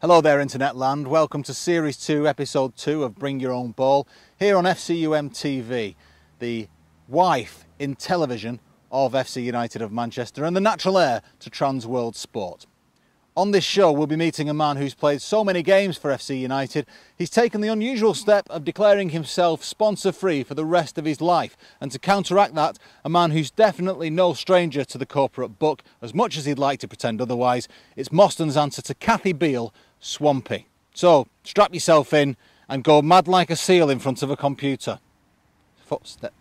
Hello there Internet land, welcome to Series 2, Episode 2 of Bring Your Own Ball, here on FCUM TV, the wife in television of FC United of Manchester and the natural heir to trans world sport. On this show we'll be meeting a man who's played so many games for FC United, he's taken the unusual step of declaring himself sponsor-free for the rest of his life, and to counteract that, a man who's definitely no stranger to the corporate book, as much as he'd like to pretend otherwise. It's Moston's answer to Kathy Beale, Swampy. So, strap yourself in and go mad like a seal in front of a computer. Footsteps.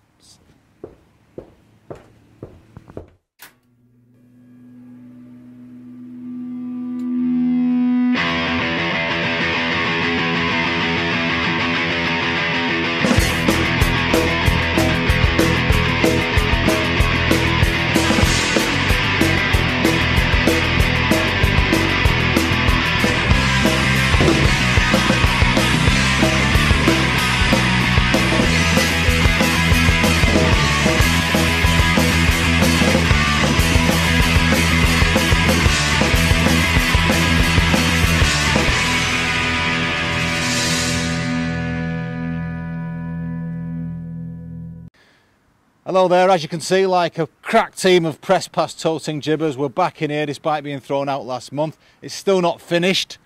Hello there, as you can see, like a crack team of press pass toting gibbers, we're back in here despite being thrown out last month. It's still not finished,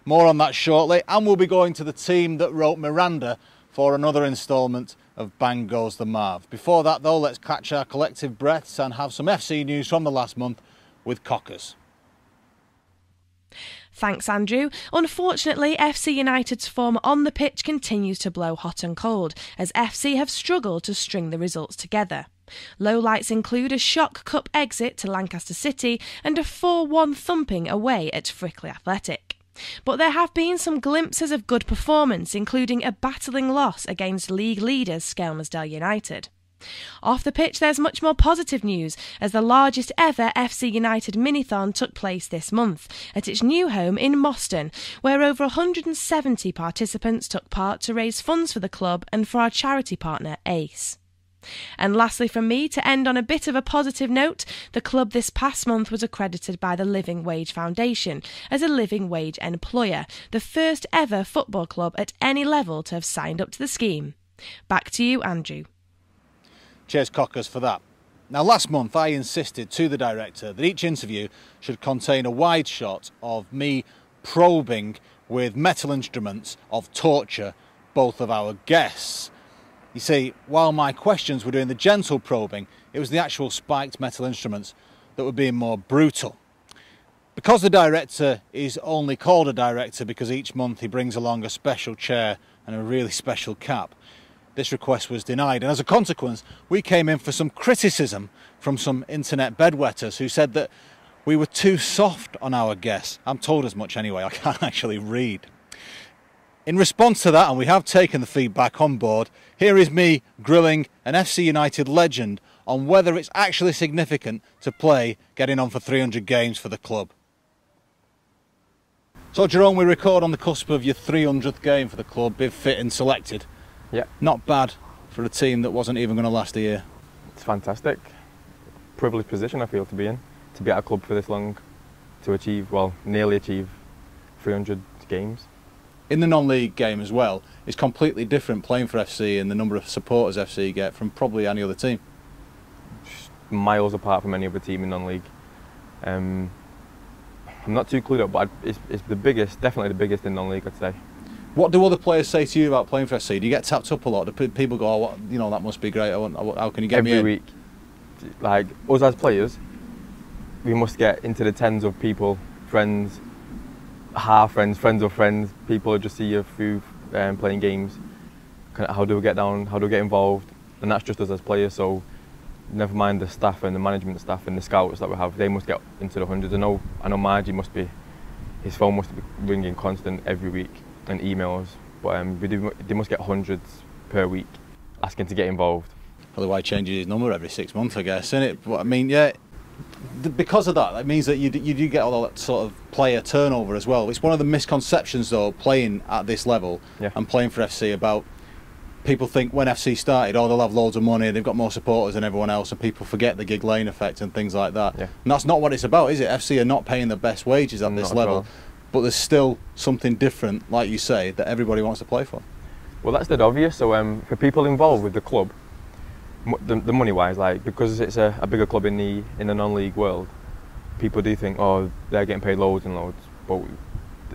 more on that shortly, and we'll be going to the team that wrote Miranda for another instalment of Bang Goes the Marv. Before that though, let's catch our collective breaths and have some FC news from the last month with Cockers. Thanks, Andrew. Unfortunately, FC United's form on the pitch continues to blow hot and cold, as FC have struggled to string the results together. Lowlights include a shock cup exit to Lancaster City and a 4-1 thumping away at Frickley Athletic. But there have been some glimpses of good performance, including a battling loss against league leaders Skelmersdale United. Off the pitch there's much more positive news, as the largest ever FC United mini-thon took place this month at its new home in Moston, where over 170 participants took part to raise funds for the club and for our charity partner ACE. And lastly from me, to end on a bit of a positive note, the club this past month was accredited by the Living Wage Foundation as a living wage employer, the first ever football club at any level to have signed up to the scheme. Back to you, Andrew. Cheers Cockers for that. Now last month I insisted to the director that each interview should contain a wide shot of me probing with metal instruments of torture both of our guests. You see, while my questions were doing the gentle probing, it was the actual spiked metal instruments that were being more brutal. Because the director is only called a director because each month he brings along a special chair and a really special cap, this request was denied, and as a consequence we came in for some criticism from some internet bedwetters who said that we were too soft on our guests. I'm told as much anyway, I can't actually read. In response to that, and we have taken the feedback on board, here is me grilling an FC United legend on whether it's actually significant to play getting on for 300 games for the club. So Jerome, we record on the cusp of your 300th game for the club, been fit and selected. Yeah. Not bad for a team that wasn't even going to last a year. It's fantastic. Privileged position I feel to be in, to be at a club for this long, to achieve, well, nearly achieve 300 games. In the non-league game as well, it's completely different playing for FC and the number of supporters FC get from probably any other team. Just miles apart from any other team in non-league. I'm not too clued up, but it's the biggest, definitely the biggest in non-league, I'd say. What do other players say to you about playing for FC? Do you get tapped up a lot? Do people go, oh, what, you know, that must be great, how can you get me in? Every week, like us as players, we must get into the tens of people, friends, half friends, friends of friends, people who just see you through playing games. How do we get down, how do we get involved? And that's just us as players, so never mind the staff and the management staff and the scouts that we have, they must get into the hundreds. I know Margie must be, his phone must be ringing constant every week, and emails, but they must get hundreds per week asking to get involved. Probably why he changes his number every 6 months, I guess, isn't it? But I mean, yeah, because of that, that means that you do get all that sort of player turnover as well. It's one of the misconceptions, though, playing at this level and playing for FC about people think when FC started, oh, they'll have loads of money, they've got more supporters than everyone else, and people forget the gig lane effect and things like that. Yeah. And that's not what it's about, is it? FC are not paying the best wages at this level. but there's still something different, like you say, that everybody wants to play for. Well, that's dead obvious. So for people involved with the club, the money-wise, like because it's a bigger club in the non-league world, people do think, oh, they're getting paid loads and loads, but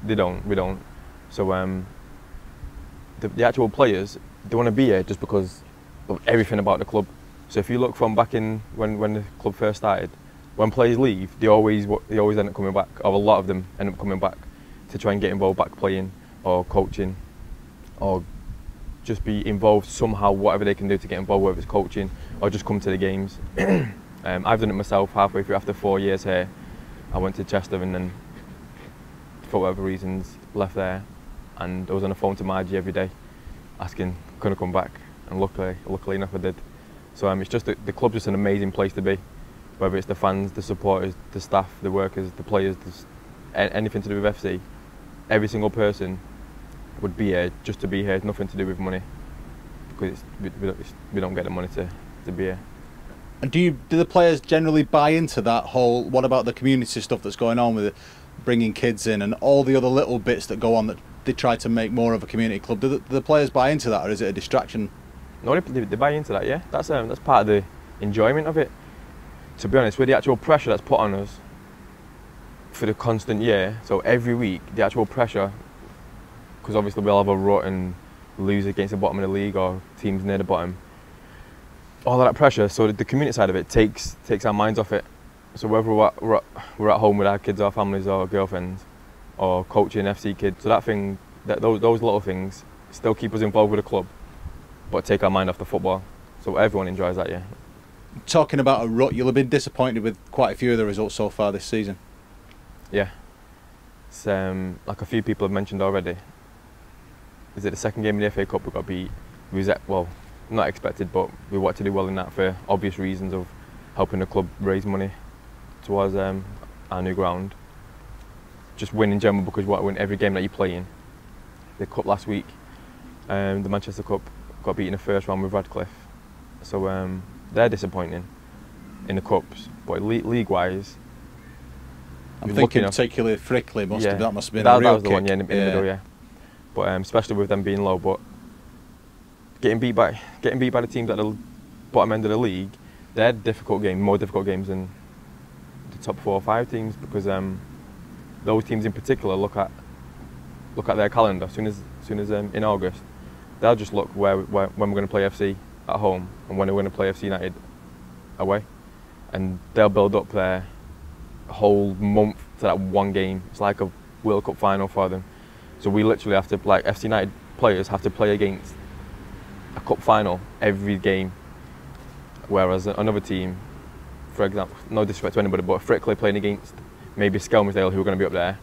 they don't. We don't. So the actual players, they want to be here just because of everything about the club. So if you look from back in when the club first started, when players leave, they always end up coming back, or a lot of them end up coming back to try and get involved back playing or coaching, or just be involved somehow, whatever they can do to get involved, whether it's coaching or just come to the games. I've done it myself halfway through. After 4 years here, I went to Chester and then, for whatever reasons, left there, and I was on the phone to Margie every day asking, could I come back? And luckily enough I did. So it's just the club's just an amazing place to be, whether it's the fans, the supporters, the staff, the workers, the players, anything to do with FC. Every single person would be here just to be here. It's nothing to do with money, because we don't get the money to be here. And do the players generally buy into that whole, what about the community stuff that's going on with it, bringing kids in and all the other little bits that go on that they try to make more of a community club? Do the players buy into that, or is it a distraction? No, they buy into that, yeah. That's part of the enjoyment of it. To be honest, with the actual pressure that's put on us for the constant year, so every week, the actual pressure, because obviously we'll have a rut and lose against the bottom of the league or teams near the bottom, all of that pressure, so the community side of it takes our minds off it. So whether we're at home with our kids or families or girlfriends, or coaching FC kids, so those little things still keep us involved with the club, but take our mind off the football. So everyone enjoys that, yeah. Talking about a rut, you'll have been disappointed with quite a few of the results so far this season. Yeah. It's like a few people have mentioned already. Is it the second game in the FA Cup we got beat? We was not expected, but we wanted to do well in that for obvious reasons of helping the club raise money towards our new ground. Just win in general, because you want to win every game that you play in. The Cup last week, the Manchester Cup, got beat in the first round with Radcliffe. So they're disappointing in the Cups, but league-wise, I'm thinking particularly Frickley, that must have been that a real was the kick. one, yeah, in the middle, yeah. But especially with them being low, but getting beat by the teams at the bottom end of the league, they're difficult games, more difficult games than the top 4 or 5 teams, because those teams in particular look at their calendar as soon as in August. They'll just look when we're going to play FC at home and when we're going to play FC United away, and they'll build up their whole month to that one game. It's like a World Cup final for them. So we literally have to, like FC United players, have to play against a cup final every game, whereas another team, for example, no disrespect to anybody, but Frickley playing against maybe Skelmersdale, who are going to be up there,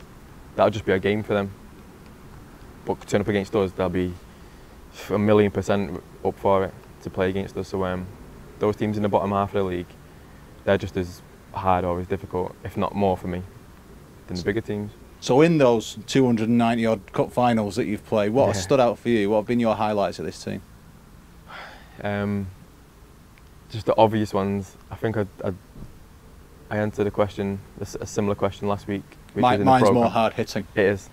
that'll just be a game for them. But to turn up against us, they'll be 1,000,000% up for it to play against us. So those teams in the bottom half of the league, they're just as hard or as difficult, if not more for me, than the bigger teams. So in those 290 odd cup finals that you've played, what has stood out for you? What have been your highlights of this team? Just the obvious ones. I think I answered a similar question last week. Mine's more hard hitting. It is.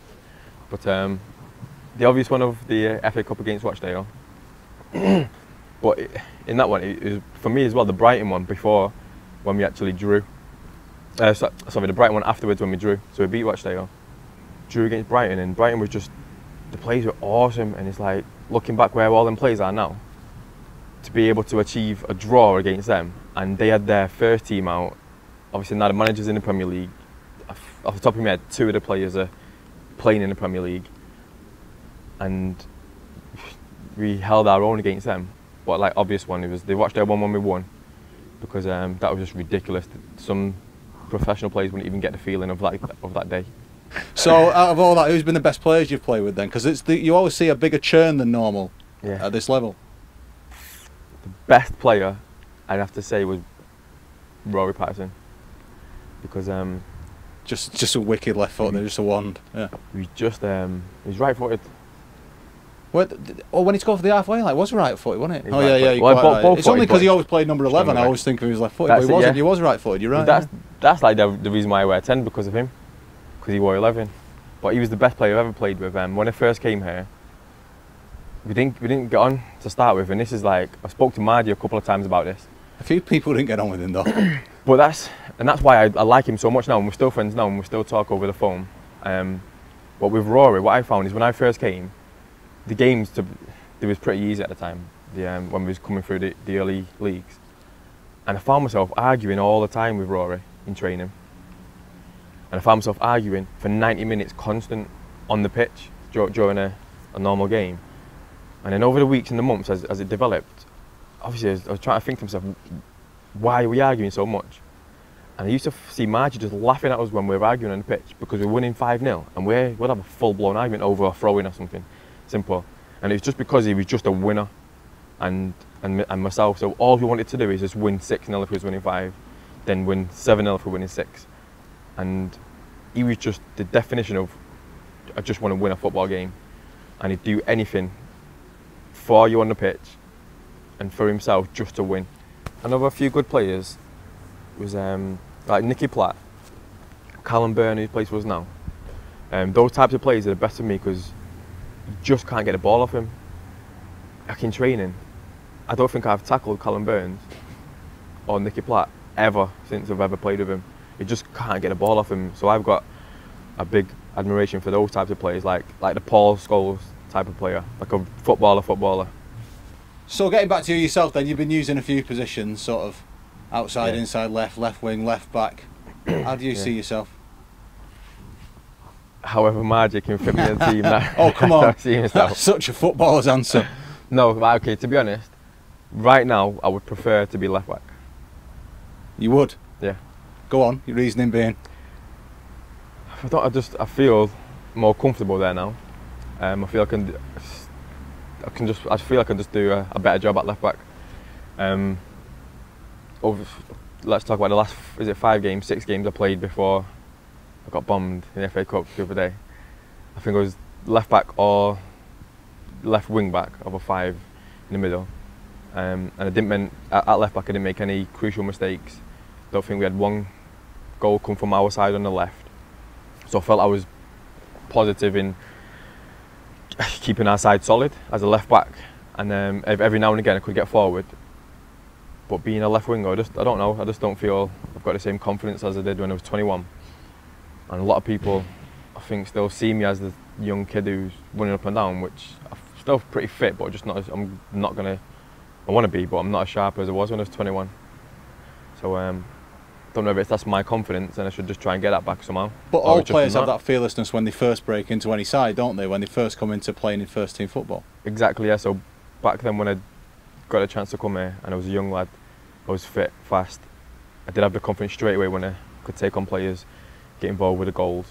But the obvious one of the FA Cup against Rochdale. But in that one, it was, for me as well, the Brighton one before, when we actually drew. Sorry, the Brighton one afterwards when we drew. So we beat Rochdale, drew against Brighton, and Brighton was just, the players were awesome, and it's like, looking back where all them players are now, to be able to achieve a draw against them, and they had their first team out. Obviously now the managers in the Premier League, off the top of my head, 2 of the players are playing in the Premier League, and we held our own against them. But like obvious one, it was the Rochdale one when we won, because that was just ridiculous. Some professional players wouldn't even get the feeling of that day. So out of all that, who's been the best players you've played with then? Because you always see a bigger churn than normal at this level. The best player, I'd have to say, was Rory Patterson, because just a wicked left foot, just a wand. Yeah. He's right-footed. When he scored for the halfway line, was right-footed, wasn't it? Oh yeah, you're quite right. It's only because he always played number 11. I always think he was left-footed, but he wasn't. He was right-footed. You're right. That's like the reason why I wear 10, because of him, because he wore 11. but he was the best player I've ever played with. When I first came here, we didn't get on to start with, and this is like, I spoke to Margie a couple of times about this. A few people didn't get on with him though. But that's why I like him so much now, and we're still friends now, and we still talk over the phone. But with Rory, what I found is when I first came, the games they was pretty easy at the time. When we was coming through the early leagues, and I found myself arguing all the time with Rory in training, and I found myself arguing for 90 minutes constant on the pitch during a normal game. And then over the weeks and the months as it developed, obviously I was trying to think to myself, why are we arguing so much? And I used to see Margie just laughing at us when we were arguing on the pitch because we were winning 5-0, and we'd have a full-blown argument over a throw-in or something simple. And it was just because he was just a winner, and myself. So all we wanted to do is just win 6-0 if he was winning 5, then win 7-0 if we were winning 6. And he was just the definition of, I just want to win a football game, and he'd do anything for you on the pitch and for himself just to win. Another few good players was like Nicky Platt, Callum Byrne, whose place was now. Those types of players are the best for me because you just can't get the ball off him. Like in training, I don't think I've tackled Callum Burns or Nicky Platt ever since I've ever played with him. You just can't get the ball off him. So I've got a big admiration for those types of players, like the Paul Scholes type of player, like a footballer. So getting back to you yourself then, you've been using a few positions, sort of outside, inside, left wing, left back. How do you see yourself? However Margie can fit me in the team. Oh, come on. That's such a footballer's answer. No, okay, to be honest, right now I would prefer to be left back. You would? Yeah. Go on, your reasoning being? I feel more comfortable there now. I feel I can just do a better job at left back. Let's talk about the last, 6 games I played before I got bombed in the FA Cup the other day. I think it was left back or left wing back of a 5 in the middle. And at left back I didn't make any crucial mistakes. Don't think we had one goal come from our side on the left. So I felt I was positive in keeping our side solid as a left back, and every now and again I could get forward. But being a left winger, I don't know, I just don't feel I've got the same confidence as I did when I was 21. And a lot of people, I think, still see me as the young kid who's running up and down, which I'm still pretty fit, but just not as, I want to be, but I'm not as sharp as I was when I was 21. So don't know if that's my confidence, and I should just try and get that back somehow. But all players have that fearlessness when they first break into any side, don't they? When they first come into playing in first team football. Exactly, yeah. So back then when I got a chance to come here and I was a young lad, I was fit, fast. I did have the confidence straight away when I could take on players, get involved with the goals.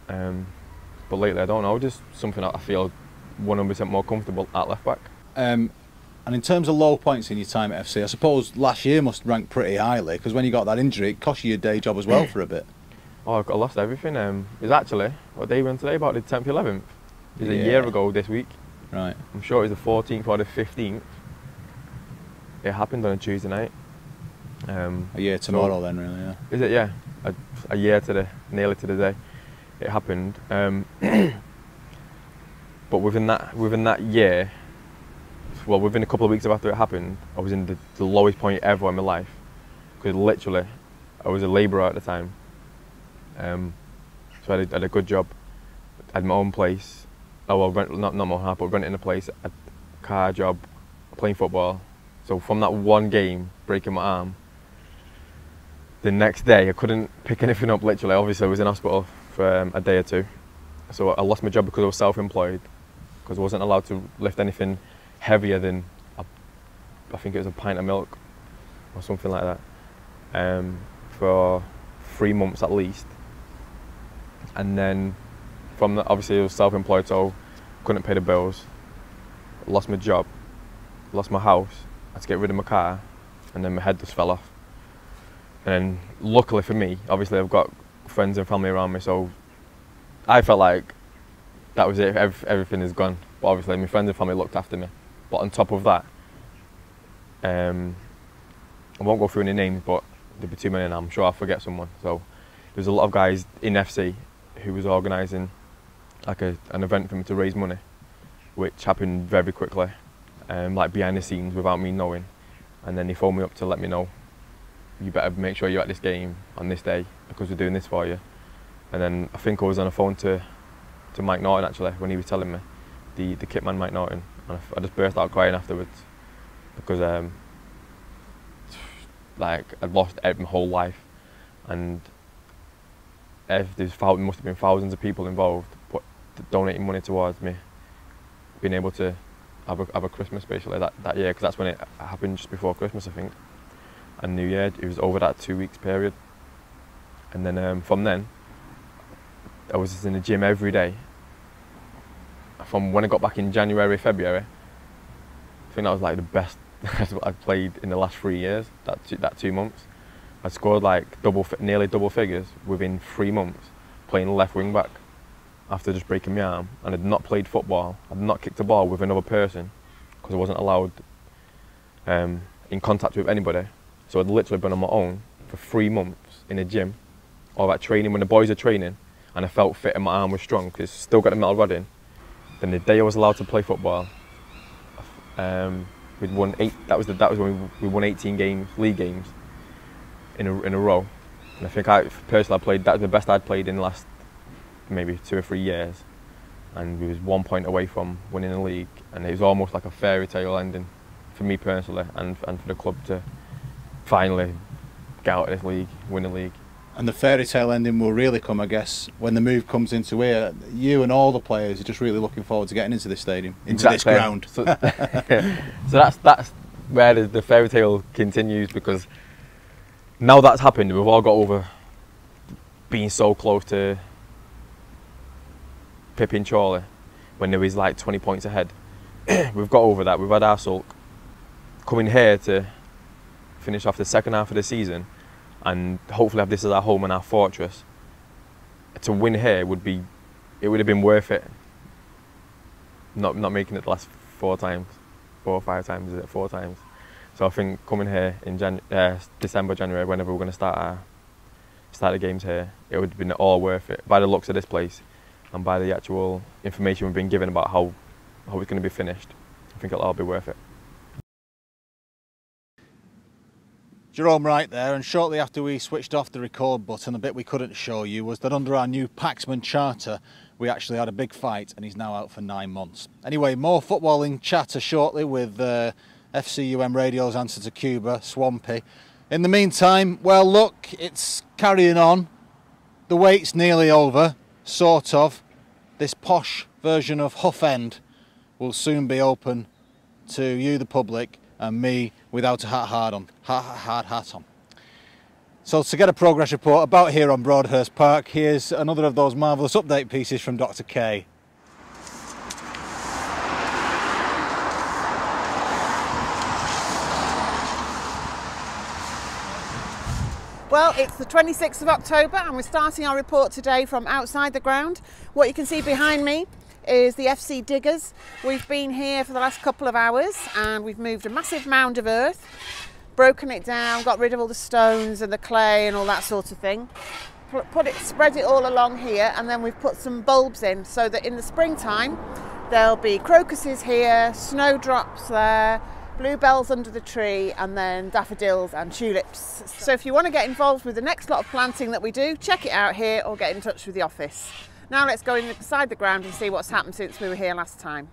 But lately, I don't know, just something that I feel 100% more comfortable at left back. And in terms of low points in your time at FC, I suppose last year must rank pretty highly, because when you got that injury, it cost you your day job as well for a bit. Oh, I lost everything. It was actually, what day we went today, about the 10th, 11th. It was a year ago this week. Right. I'm sure it was the 14th or the 15th. It happened on a Tuesday night. A year tomorrow then, really, yeah. Is it? Yeah. A year nearly to the day it happened. But within that year, well, within a couple of weeks after it happened, I was in the lowest point ever in my life. Because literally, I was a labourer at the time. So I had a good job. I had my own place. Oh, well, not my own house, but renting a place, a car job, playing football. So from that one game, breaking my arm, the next day I couldn't pick anything up, literally. Obviously I was in hospital for a day or two. So I lost my job because I was self-employed, because I wasn't allowed to lift anything heavier than, I think it was a pint of milk or something like that, for 3 months at least. And then from that, obviously I was self-employed, so couldn't pay the bills, lost my job, lost my house, had to get rid of my car, and then my head just fell off. And then luckily for me, obviously I've got friends and family around me, so I felt like that was it, everything is gone. But obviously my friends and family looked after me. But on top of that, I won't go through any names, but there'd be too many now, I'm sure I'll forget someone. So there's a lot of guys in FC who was organising like an event for me to raise money, which happened very quickly, like behind the scenes without me knowing. And then he phoned me up to let me know, you better make sure you're at this game on this day because we're doing this for you. And then I think I was on the phone to Mike Norton actually when he was telling me, the kit man Mike Norton, and I just burst out crying afterwards because like I'd lost my whole life, and there must have been thousands of people involved donating money towards me being able to have a Christmas basically that year, because that's when it happened, just before Christmas I think, and New Year. It was over that 2 weeks period, and then from then I was just in the gym every day. From when I got back in January, February, I think that was like the best I've played in the last 3 years, that 2 months. I scored like nearly double figures within 3 months playing left wing back after just breaking my arm, and I'd not played football, I'd not kicked a ball with another person because I wasn't allowed in contact with anybody. So I'd literally been on my own for 3 months in a gym, all that training when the boys are training, and I felt fit and my arm was strong because it's still got the metal rod in. Then the day I was allowed to play football, we'd won 8. That was when we won 18 games, league games, in a row. And I think personally I played, that was the best I'd played in the last maybe 2 or 3 years. And we was 1 point away from winning the league, and it was almost like a fairy tale ending for me personally, and for the club to finally get out of this league, win the league. And the fairy tale ending will really come, I guess, when the move comes into here. You and all the players are just really looking forward to getting into this stadium, into this ground. So, so that's where the fairy tale continues, because now that's happened, we've all got over being so close to pipping Chorley when there was like 20 points ahead. We've got over that, we've had our sulk. Coming here to finish off the second half of the season and hopefully have this as our home and our fortress, to win here would have been worth it. Not making it the last 4 times, 4 or 5 times, is it 4 times? So I think coming here in December, January, whenever we're going to start the games here, it would have been all worth it by the looks of this place and by the actual information we've been given about how it's going to be finished. I think it'll all be worth it. Jerome Wright there, and shortly after we switched off the record button, the bit we couldn't show you was that under our new Paxman charter we actually had a big fight, and he's now out for 9 months. Anyway, more footballing chatter shortly with FCUM Radio's answer to Cuba, Swampy. In the meantime, well look, it's carrying on. The wait's nearly over, sort of. This posh version of Huff End will soon be open to you, the public, and me without a hard hat on. So to get a progress report about here on Broadhurst Park, here's another of those marvellous update pieces from Dr. K. Well, it's the 26th of October and we're starting our report today from outside the ground. What you can see behind me is the FC diggers. We've been here for the last couple of hours and we've moved a massive mound of earth, broken it down, got rid of all the stones and the clay and all that sort of thing. Spread it all along here, and then we've put some bulbs in so that in the springtime there'll be crocuses here, snowdrops there, bluebells under the tree, and then daffodils and tulips. So if you want to get involved with the next lot of planting that we do, check it out here or get in touch with the office. Now let's go inside the ground and see what's happened since we were here last time.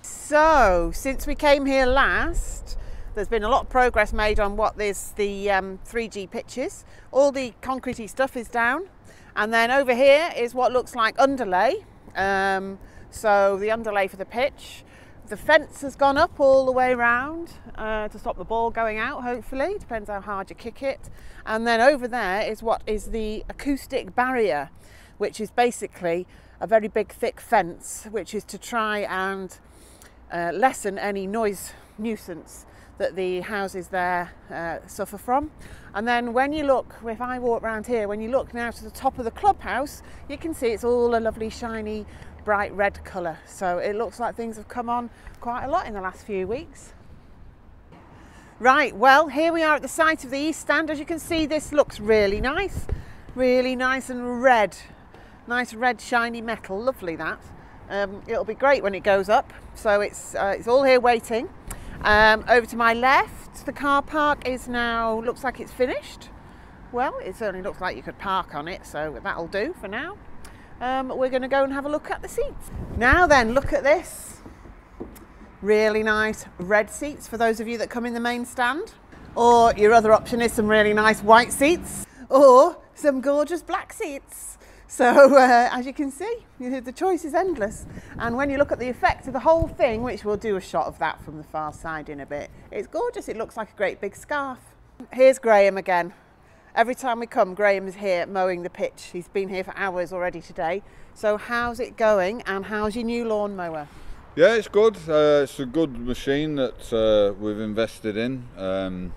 So, since we came here last, there's been a lot of progress made on what is the 3G pitches. All the concretey stuff is down, and then over here is what looks like underlay. So the underlay for the pitch. The fence has gone up all the way around to stop the ball going out, hopefully, depends how hard you kick it. And then over there is what is the acoustic barrier, which is basically a very big thick fence, which is to try and lessen any noise nuisance that the houses there suffer from. And then when you look, if I walk around here, when you look now to the top of the clubhouse, you can see it's all a lovely shiny bright red colour. So it looks like things have come on quite a lot in the last few weeks. Right, well, here we are at the site of the East Stand. As you can see, this looks really nice and red. Nice red shiny metal, lovely that. It'll be great when it goes up. So it's all here waiting. Over to my left, the car park is now, looks like it's finished. Well, it certainly looks like you could park on it, so that'll do for now. We're going to go and have a look at the seats. Now then, look at this. Really nice red seats for those of you that come in the main stand. Or your other option is some really nice white seats. Or some gorgeous black seats. So as you can see, the choice is endless. And when you look at the effect of the whole thing, which we'll do a shot of that from the far side in a bit, it's gorgeous. It looks like a great big scarf. Here's Graham again. Every time we come, Graham is here mowing the pitch. He's been here for hours already today. So how's it going and how's your new lawnmower? Yeah, it's good. It's a good machine that we've invested in.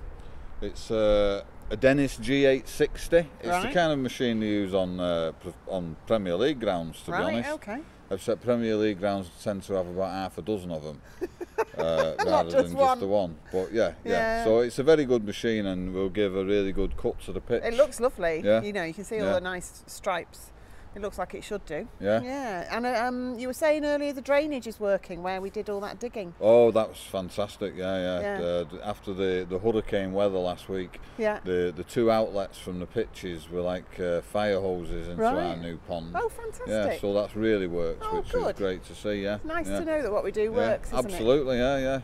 It's a Dennis G860. It's the kind of machine you use on Premier League grounds, to be honest. Okay. Except Premier League grounds tend to have about half a dozen of them, rather than just the one. But yeah. So it's a very good machine, and will give a really good cut to the pitch. It looks lovely. Yeah. You know, you can see all the nice stripes. It looks like it should do. Yeah. Yeah. And you were saying earlier the drainage is working where we did all that digging. Oh, that was fantastic. Yeah. After the hurricane weather last week, the two outlets from the pitches were like fire hoses into our new pond. Oh, fantastic. Yeah, so that's really worked, which is great to see. Yeah. It's nice to know that what we do works, isn't it? Absolutely. Yeah.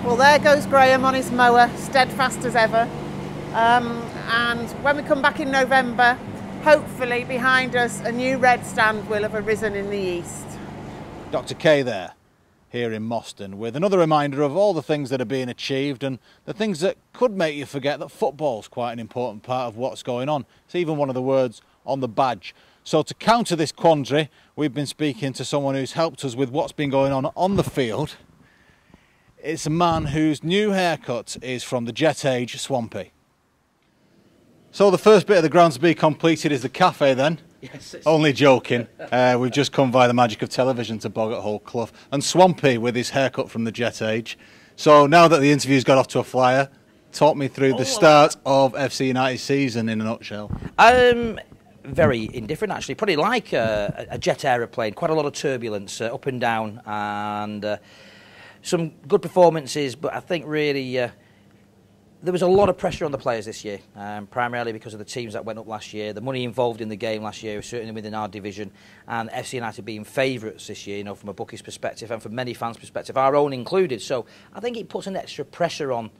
Well, there goes Graham on his mower, steadfast as ever. And when we come back in November, hopefully behind us a new red stand will have arisen in the east. Dr. K there, here in Moston, with another reminder of all the things that are being achieved and the things that could make you forget that football's quite an important part of what's going on. It's even one of the words on the badge. So to counter this quandary, we've been speaking to someone who's helped us with what's been going on the field. It's a man whose new haircut is from the jet age Swampy. So the first bit of the ground to be completed is the cafe then. Yes. Only joking. We've just come via the magic of television to Boggart Hole Clough. And Swampy with his haircut from the jet age. So now that the interview's got off to a flyer, talk me through the start of FC United's season in a nutshell. Very indifferent actually, probably like a jet aeroplane, quite a lot of turbulence up and down, and some good performances, but I think really there was a lot of pressure on the players this year, primarily because of the teams that went up last year, the money involved in the game last year, certainly within our division, and FC United being favourites this year, you know, from a bookies perspective and from many fans' perspective, our own included. So I think it puts an extra pressure on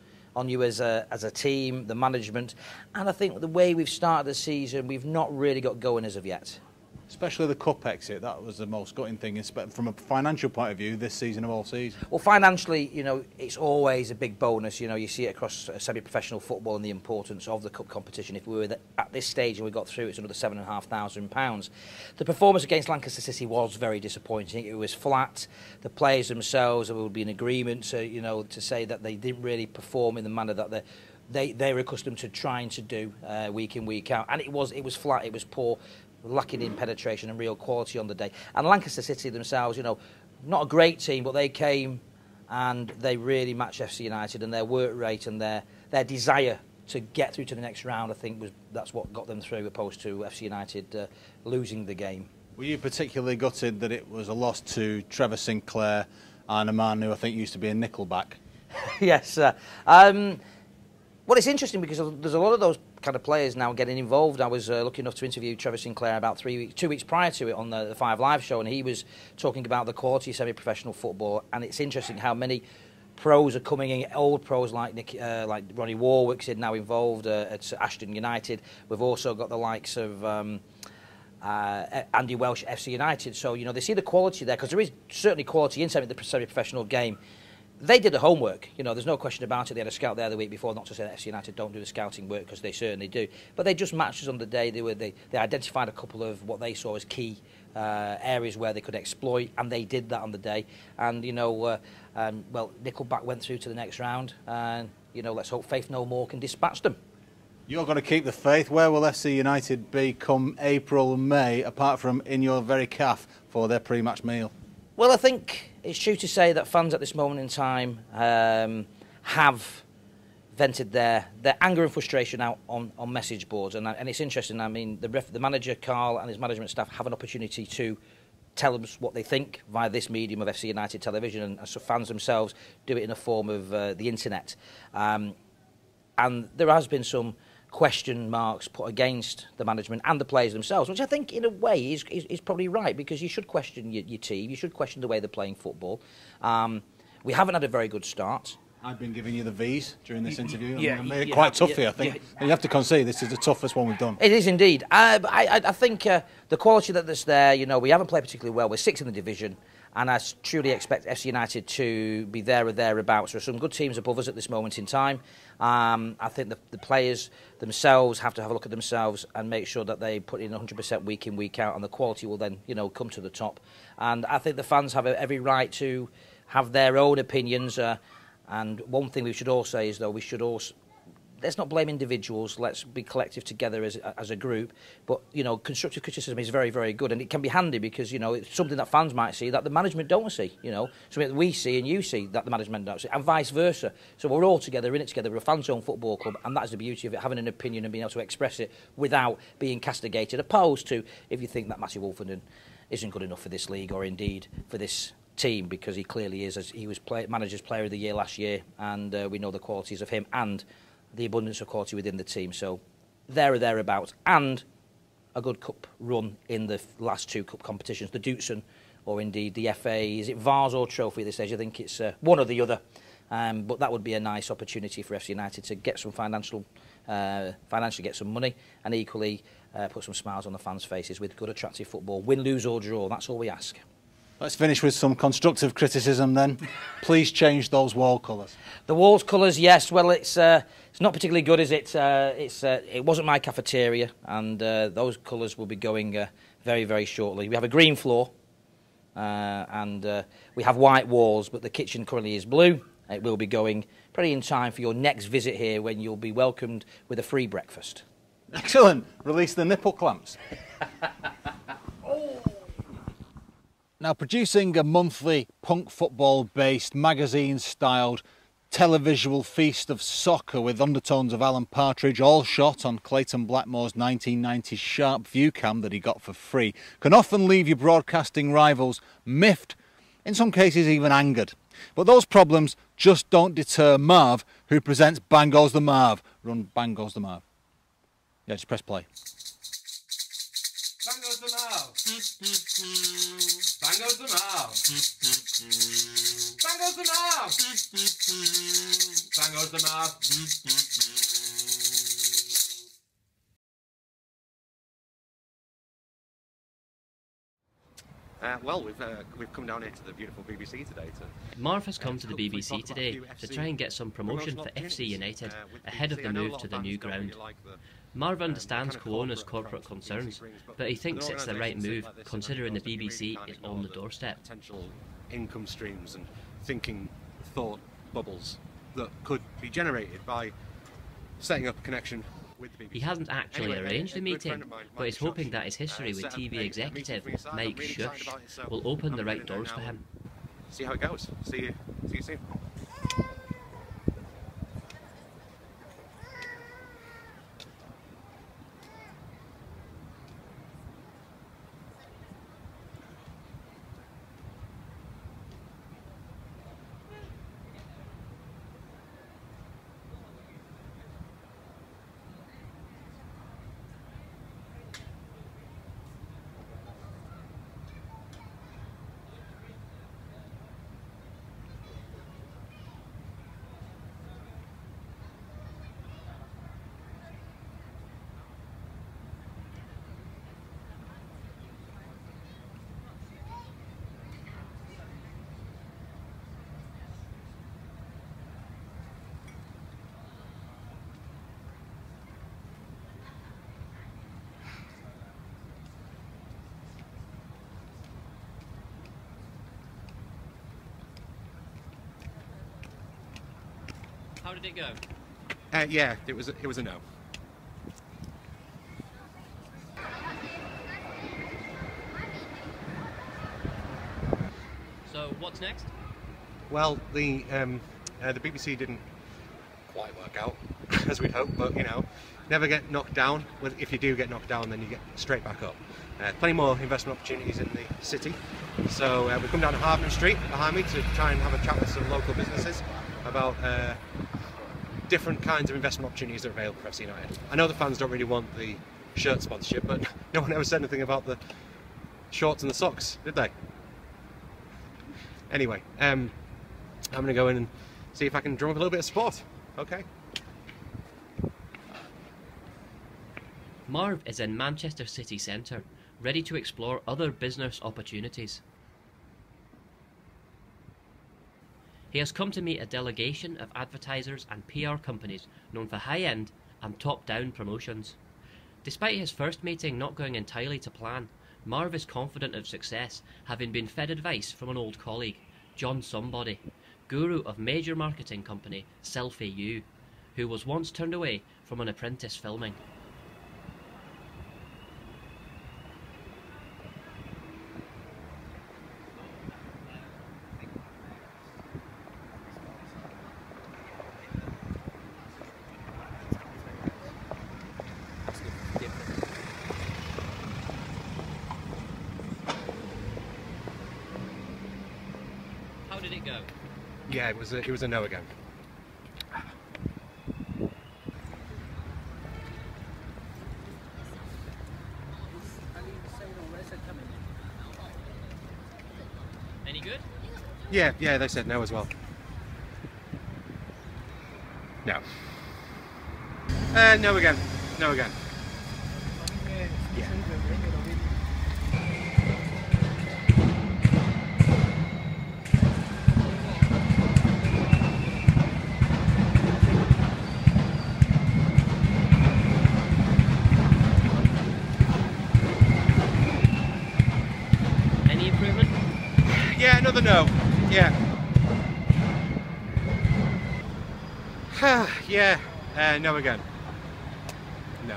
you as a team, the management, and I think the way we've started the season, we've not really got going as of yet. Especially the cup exit, that was the most gutting thing from a financial point of view this season of all seasons. Well, financially, you know, it's always a big bonus. You know, you see it across semi-professional football and the importance of the cup competition. If we were at this stage and we got through, it's another £7,500. The performance against Lancaster City was very disappointing. It was flat. The players themselves, there would be an agreement to say that they didn't really perform in the manner that they're accustomed to trying to do week in, week out. And it was flat, it was poor, lacking in penetration and real quality on the day. And Lancaster City themselves, you know, not a great team, but they came and they really matched FC United, and their work rate and their desire to get through to the next round, I think that's what got them through, opposed to FC United losing the game. Were you particularly gutted that it was a loss to Trevor Sinclair and a man who I think used to be a Nickelback? Yes. Well, it's interesting because there's a lot of those kind of players now getting involved. I was lucky enough to interview Trevor Sinclair about 2 weeks prior to it on the 5 Live show, and he was talking about the quality of semi-professional football. And it's interesting how many pros are coming in, old pros like Ronnie Warwick's now involved at Ashton United. We've also got the likes of Andy Welsh at FC United. So, you know, they see the quality there, because there is certainly quality in the semi-professional game. They did the homework, you know, there's no question about it. They had a scout there the week before, not to say that FC United don't do the scouting work, because they certainly do. But they just matched us on the day. They identified a couple of what they saw as key areas where they could exploit, and they did that on the day. And, you know, well, Nickelback went through to the next round, and, you know, let's hope Faith No More can dispatch them. You're going to keep the faith. Where will FC United be come April and May, apart from in your very calf for their pre-match meal? Well, I think it's true to say that fans at this moment in time have vented their anger and frustration out on message boards, and it's interesting. I mean, the manager Carl and his management staff have an opportunity to tell us what they think via this medium of FC United television, and so fans themselves do it in a form of the internet. And there has been some question marks put against the management and the players themselves, which I think in a way is probably right, because you should question your team, you should question the way they're playing football. We haven't had a very good start. I've been giving you the V's during this interview. Yeah, I made it quite tough for you, I think. You have to concede, this is the toughest one we've done. It is indeed. I think the quality that's there, you know, we haven't played particularly well. We're sixth in the division, and I truly expect FC United to be there or thereabouts. There are some good teams above us at this moment in time. I think the players themselves have to have a look at themselves and make sure that they put in 100% week in, week out, and the quality will then, you know, come to the top. And I think the fans have every right to have their own opinions. And one thing we should all say is, though, we should also, let's not blame individuals, let's be collective together as a group. But, you know, constructive criticism is very, very good, and it can be handy because, you know, it's something that fans might see that the management don't see, you know, something that we see and you see that the management don't see, and vice versa. So we're all together, in it together, we're a fans-owned football club, and that's the beauty of it, having an opinion and being able to express it without being castigated, opposed to if you think that Matthew Wolfenden isn't good enough for this league, or indeed for this team, because he clearly is, as he was manager's player of the year last year, and we know the qualities of him and the abundance of quality within the team. So there or thereabouts, and a good cup run in the last two cup competitions, the Dutson or indeed the FA. Is it Vase or Trophy at this stage? I think it's one or the other, but that would be a nice opportunity for FC United to get some financially get some money, and equally put some smiles on the fans' faces with good, attractive football. Win, lose or draw, that's all we ask. Let's finish with some constructive criticism then. Please change those wall colours. The walls colours, yes. Well, it's not particularly good, is it? It wasn't my cafeteria, and those colours will be going very, very shortly. We have a green floor, and we have white walls, but the kitchen currently is blue. It will be going pretty in time for your next visit here, when you'll be welcomed with a free breakfast. Excellent. Release the nipple clamps. Now, producing a monthly punk football-based, magazine-styled televisual feast of soccer with undertones of Alan Partridge, all shot on Clayton Blackmore's 1990s Sharp View Cam that he got for free, can often leave your broadcasting rivals miffed, in some cases even angered. But those problems just don't deter Marv, who presents Bang Goes the Marv. Run Bang Goes the Marv. Yeah, just press play. Bang goes the Marv. Bang goes the Marv. Bang goes the Marv. Bang goes the Marv. Well, we've come down here to the beautiful BBC today. Marv has come to the BBC today to try and get some promotion for FC United ahead of the move to the new ground. Marv understands co-owners' corporate concerns, but he thinks it's the right move considering the BBC is on the doorstep. Potential income streams and thought bubbles that could be generated by setting up a connection with the BBC. He hasn't actually arranged a meeting, but he's hoping that his history with TV executive Mike Shush will open the right doors for him. See how it goes. See you soon. How did it go? Yeah, it was a no. So what's next? Well, the BBC didn't quite work out as we'd hoped, but you know, never get knocked down. If you do get knocked down, then you get straight back up. Plenty more investment opportunities in the city. So we've come down to Harvard Street behind me to try and have a chat with some local businesses about different kinds of investment opportunities that are available for FC United. I know the fans don't really want the shirt sponsorship, but no one ever said anything about the shorts and the socks, did they? Anyway, I'm going to go in and see if I can drum up a little bit of support. Okay. Marv is in Manchester city centre, ready to explore other business opportunities. He has come to meet a delegation of advertisers and PR companies known for high-end and top-down promotions. Despite his first meeting not going entirely to plan, Marv is confident of success, having been fed advice from an old colleague, John Somebody, guru of major marketing company Selfie U, who was once turned away from an apprentice filming. How did it go? Yeah, it was a no again. Any good? Yeah, they said no as well. No. No again. No again. Yeah. Any improvement? Yeah, another no. Yeah. Yeah. No again. No.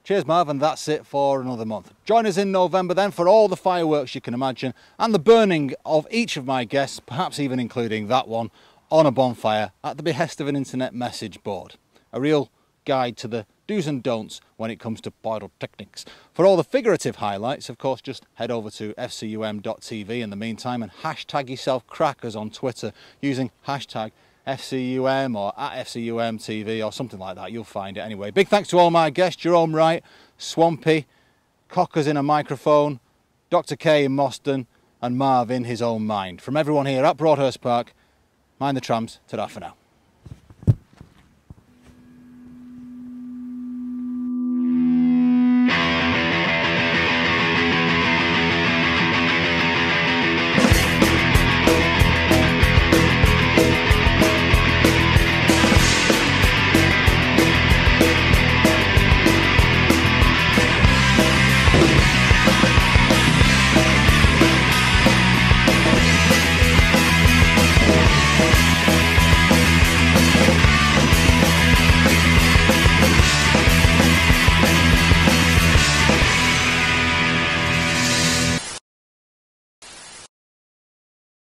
Cheers, Marv, and that's it for another month. Join us in November then for all the fireworks you can imagine and the burning of each of my guests, perhaps even including that one, on a bonfire at the behest of an internet message board. A real guide to the do's and don'ts when it comes to pyrotechnics. For all the figurative highlights, of course, just head over to fcum.tv in the meantime and hashtag yourself crackers on Twitter using hashtag FCUM or at FCUMTV or something like that. You'll find it anyway. Big thanks to all my guests, Jerome Wright, Swampy, Cockers in a microphone, Dr. K in Moston and Marv in his own mind. From everyone here at Broadhurst Park, mind the trams, ta-da for now.